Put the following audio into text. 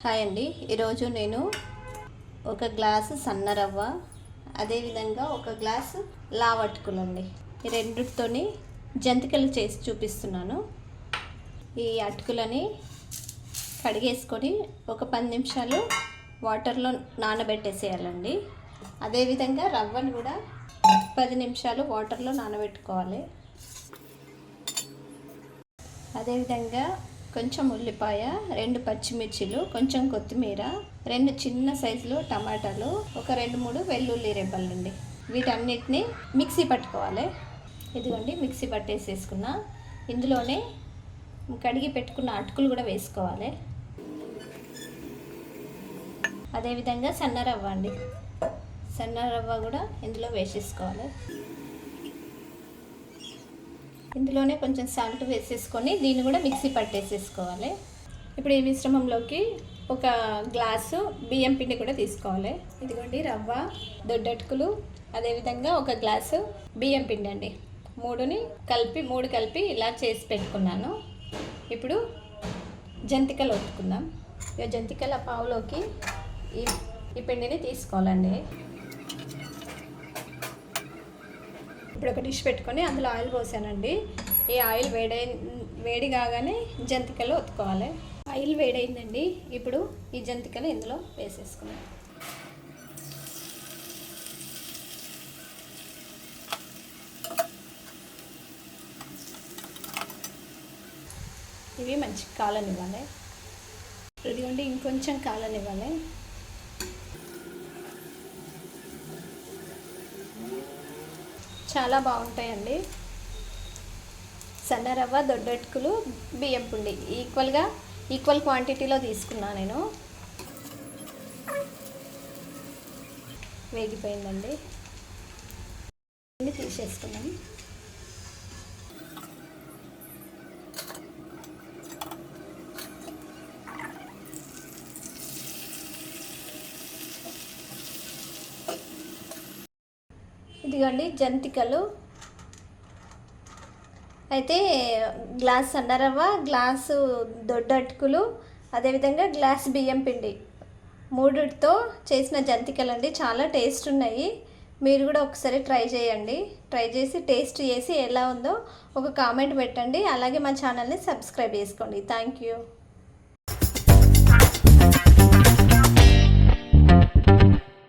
Hi అండి, ఈరోజు నేను ఒక గ్లాసు సన్న రవ్వ, అదేవిధంగా ఒక గ్లాసు లావు అటుకులు అండి, ఈ రెండిటితోని జంతికలు చేసి చూపిస్తున్నాను. ఈ అటుకులని కడిగేసుకొని ఒక 10 నిమిషాలు వాటర్లో నానబెట్టేసేయాలండి. అదేవిధంగా రవ్వను కూడా 10 నిమిషాలు వాటర్లో నానబెట్టుకోవాలి. అదేవిధంగా కొంచెం ఉల్లిపాయ, 2 పచ్చిమిర్చిలు, కొంచెం కొత్తిమీర, 2 చిన్న సైజులో టమాటాలు, ఒక 2-3 వెల్లుల్లి రెబ్బలండి. వీటన్నిటిని మిక్సీ పట్టుకోవాలి. ఇదిగోండి మిక్సీ పట్టేసేసుకున్నా. ఇందులోనే కడిగి పెట్టుకున్న అటుకులు కూడా వేసుకోవాలి. అదేవిధంగా సన్న రవ్వ అండి, సన్న రవ్వ కూడా ఇందులో వేసేసుకోవాలి. ఇందులోనే కొంచెం సాల్ట్ వేసేసుకొని దీన్ని కూడా మిక్సీ పట్టేసేసుకోవాలి. ఇప్పుడు ఈ మిశ్రమంలోకి ఒక గ్లాసు బియ్యం పిండి కూడా తీసుకోవాలి. ఇదిగోండి రవ్వ, దొడ్డటుకులు, అదేవిధంగా ఒక గ్లాసు బియ్యం పిండి అండి. మూడు కలిపి ఇలా చేసి పెట్టుకున్నాను. ఇప్పుడు జంతికలు ఒత్తుకుందాం. ఇక జంతికల పావులోకి ఈ పిండిని తీసుకోవాలండి. ఇప్పుడు ఒక డిష్ పెట్టుకొని అందులో ఆయిల్ పోసానండి. ఈ ఆయిల్ వేడి కాగానే జంతికలు ఒత్తుకోవాలి. ఆయిల్ వేడైందండి. ఇప్పుడు ఈ జంతికలు ఇందులో వేసేసుకున్నాం. ఇవి మంచి కాలనివ్వాలి. ఇదిగోండి ఇంకొంచెం కాలనివ్వాలి. చాలా బాగుంటాయండి. సన్న రవ్వ, దొడ్డటుకులు, బియ్యం పిండి ఈక్వల్ క్వాంటిటీలో తీసుకున్నా నేను. వేగిపోయిందండి, తీసేసుకున్నాం. ఇదిగోండి జంతికలు. అయితే గ్లాస్ సన్న రవ్వ, గ్లాసు దొడ్డటుకులు, అదేవిధంగా గ్లాస్ బియ్యం పిండి, 3తో చేసిన జంతికలు అండి. చాలా టేస్ట్ ఉన్నాయి. మీరు కూడా ఒకసారి ట్రై చేయండి. ట్రై చేసి టేస్ట్ చేసి ఎలా ఉందో ఒక కామెంట్ పెట్టండి. అలాగే మా ఛానల్ని సబ్స్క్రైబ్ చేసుకోండి. Thank you.